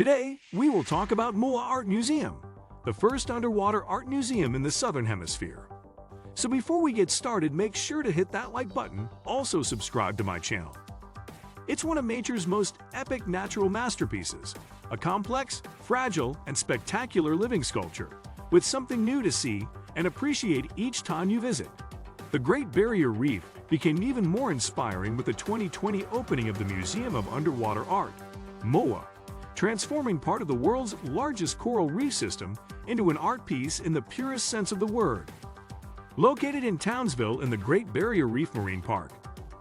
Today, we will talk about MOUA Art Museum, the first underwater art museum in the Southern Hemisphere. So before we get started, make sure to hit that like button, also subscribe to my channel. It's one of nature's most epic natural masterpieces, a complex, fragile, and spectacular living sculpture, with something new to see and appreciate each time you visit. The Great Barrier Reef became even more inspiring with the 2020 opening of the Museum of Underwater Art, MOUA, transforming part of the world's largest coral reef system into an art piece in the purest sense of the word. Located in Townsville in the Great Barrier Reef Marine Park,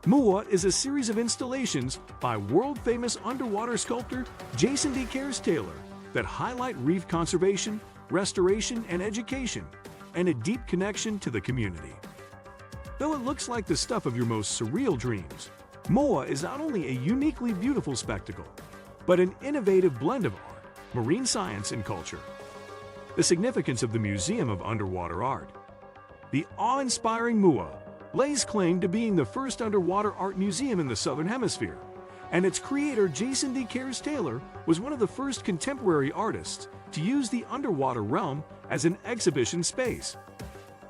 MOUA is a series of installations by world-famous underwater sculptor deCaires that highlight reef conservation, restoration, and education, and a deep connection to the community. Though it looks like the stuff of your most surreal dreams, MOUA is not only a uniquely beautiful spectacle, but an innovative blend of art, marine science, and culture. The significance of the Museum of Underwater Art. The awe-inspiring MOUA lays claim to being the first underwater art museum in the Southern Hemisphere, and its creator deCaires was one of the first contemporary artists to use the underwater realm as an exhibition space.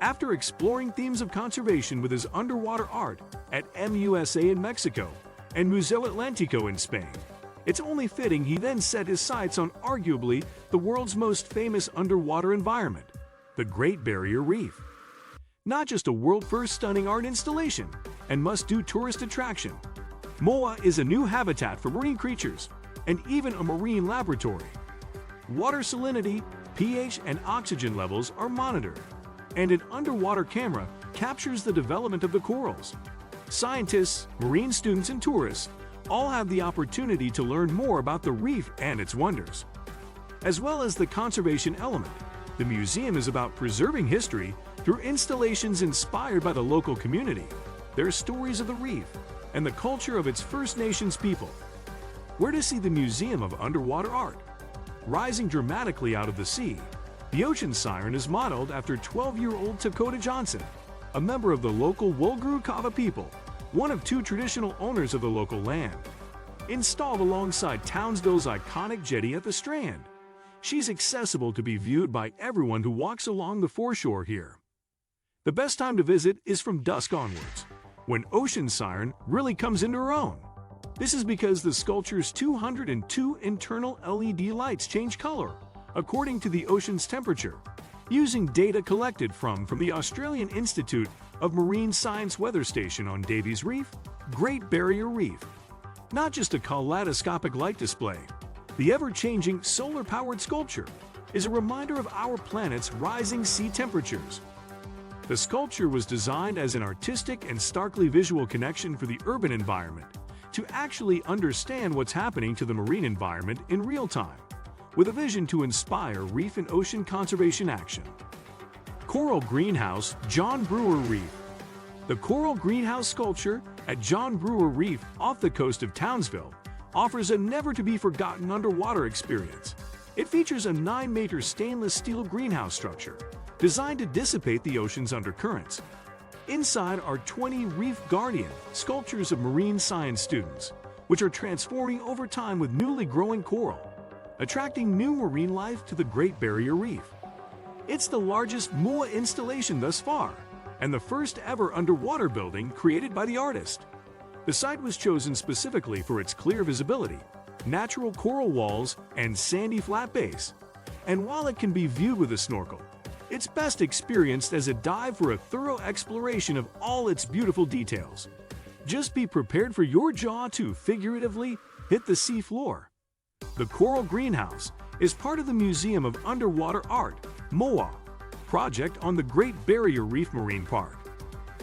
After exploring themes of conservation with his underwater art at MUSA in Mexico and Museo Atlántico in Spain, it's only fitting he then set his sights on arguably the world's most famous underwater environment, the Great Barrier Reef. Not just a world-first stunning art installation and must-do tourist attraction, MOUA is a new habitat for marine creatures and even a marine laboratory. Water salinity, pH, and oxygen levels are monitored, and an underwater camera captures the development of the corals. Scientists, marine students, and tourists all have the opportunity to learn more about the reef and its wonders. As well as the conservation element, the museum is about preserving history through installations inspired by the local community, their stories of the reef, and the culture of its First Nations people. Where to see the Museum of Underwater Art? Rising dramatically out of the sea, the ocean siren is modeled after 12-year-old Dakota Johnson, a member of the local Wolgru people, one of two traditional owners of the local land. Installed alongside Townsville's iconic jetty at the Strand, she's accessible to be viewed by everyone who walks along the foreshore here. The best time to visit is from dusk onwards, when Ocean Siren really comes into her own. This is because the sculpture's 202 internal LED lights change color according to the ocean's temperature, using data collected from the Australian Institute of Marine Science weather station on Davies Reef, Great Barrier Reef. Not just a kaleidoscopic light display, the ever-changing solar-powered sculpture is a reminder of our planet's rising sea temperatures. The sculpture was designed as an artistic and starkly visual connection for the urban environment to actually understand what's happening to the marine environment in real time, with a vision to inspire reef and ocean conservation action. Coral Greenhouse, John Brewer Reef. The Coral Greenhouse sculpture at John Brewer Reef off the coast of Townsville offers a never-to-be-forgotten underwater experience. It features a 9-meter stainless steel greenhouse structure designed to dissipate the ocean's undercurrents. Inside are 20 Reef Guardian sculptures of marine science students, which are transforming over time with newly growing coral, attracting new marine life to the Great Barrier Reef. It's the largest MOUA installation thus far, and the first ever underwater building created by the artist. The site was chosen specifically for its clear visibility, natural coral walls, and sandy flat base. And while it can be viewed with a snorkel, it's best experienced as a dive for a thorough exploration of all its beautiful details. Just be prepared for your jaw to figuratively hit the sea floor. The Coral Greenhouse is part of the Museum of Underwater Art, MOUA, project on the Great Barrier Reef Marine Park.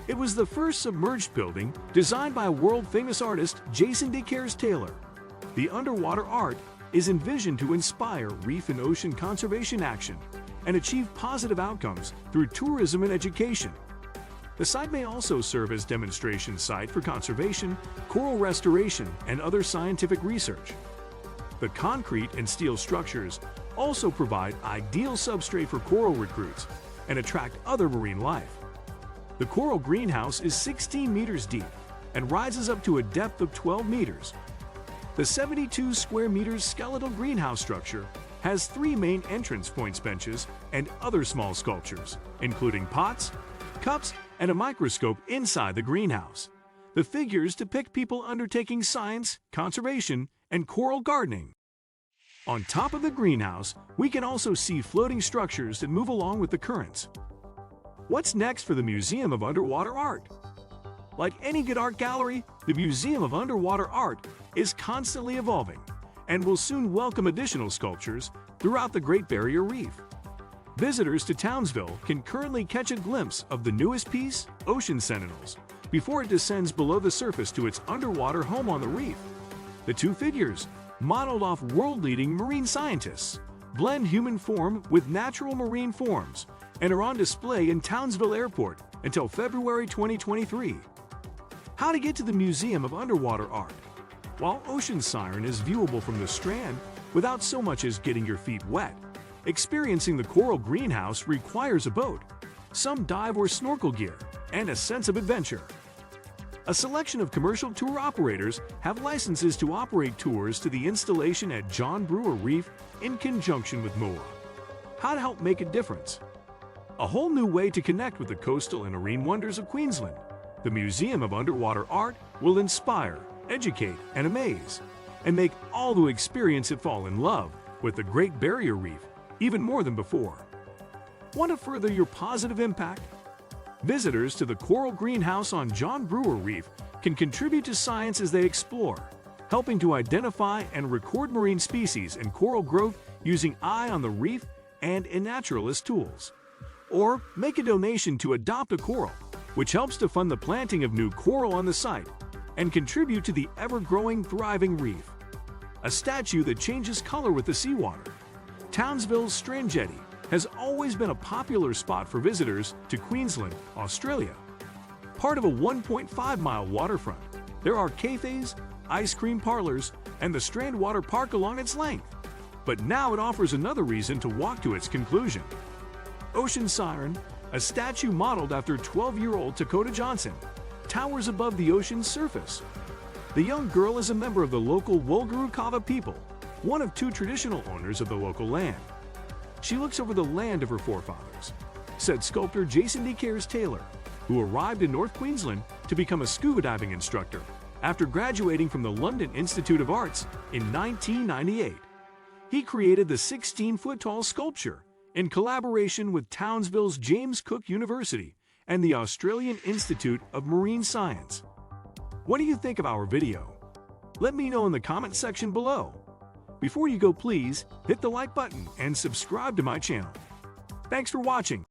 It was the first submerged building designed by world-famous artist deCaires. The underwater art is envisioned to inspire reef and ocean conservation action and achieve positive outcomes through tourism and education. The site may also serve as demonstration site for conservation, coral restoration, and other scientific research. The concrete and steel structures also provide ideal substrate for coral recruits and attract other marine life. The Coral Greenhouse is 16 meters deep and rises up to a depth of 12 meters. The 72 square meters skeletal greenhouse structure has 3 main entrance points benches and other small sculptures, including pots, cups, and a microscope inside the greenhouse. The figures depict people undertaking science, conservation, and coral gardening. On top of the greenhouse, we can also see floating structures that move along with the currents. What's next for the Museum of Underwater Art? Like any good art gallery, the Museum of Underwater Art is constantly evolving and will soon welcome additional sculptures throughout the Great Barrier Reef. Visitors to Townsville can currently catch a glimpse of the newest piece, Ocean Sentinels, before it descends below the surface to its underwater home on the reef. The 2 figures, modeled off world-leading marine scientists, blend human form with natural marine forms and are on display in Townsville Airport until February 2023. How to get to the Museum of Underwater Art? While Ocean Siren is viewable from the Strand without so much as getting your feet wet, experiencing the coral greenhouse requires a boat, some dive or snorkel gear, and a sense of adventure. A selection of commercial tour operators have licenses to operate tours to the installation at John Brewer Reef in conjunction with MOUA. How to help make a difference? A whole new way to connect with the coastal and marine wonders of Queensland. The Museum of Underwater Art will inspire, educate, and amaze, and make all who experience it fall in love with the Great Barrier Reef even more than before. Want to further your positive impact? Visitors to the Coral Greenhouse on John Brewer Reef can contribute to science as they explore, helping to identify and record marine species and coral growth using Eye on the Reef and iNaturalist tools. Or make a donation to Adopt a Coral, which helps to fund the planting of new coral on the site and contribute to the ever-growing, thriving reef. A statue that changes color with the seawater. Townsville's Strand Jetty has always been a popular spot for visitors to Queensland, Australia. Part of a 1.5-mile waterfront, there are cafes, ice cream parlors, and the Strand Water Park along its length. But now it offers another reason to walk to its conclusion. Ocean Siren, a statue modeled after 12-year-old Dakota Johnson, towers above the ocean's surface. The young girl is a member of the local Wolgarukava people, one of 2 traditional owners of the local land. She looks over the land of her forefathers, said sculptor Jason deCaires Taylor, who arrived in North Queensland to become a scuba diving instructor after graduating from the London Institute of Arts in 1998. He created the 16-foot-tall sculpture in collaboration with Townsville's James Cook University and the Australian Institute of Marine Science. What do you think of our video? Let me know in the comment section below. Before you go, please hit the like button and subscribe to my channel. Thanks for watching.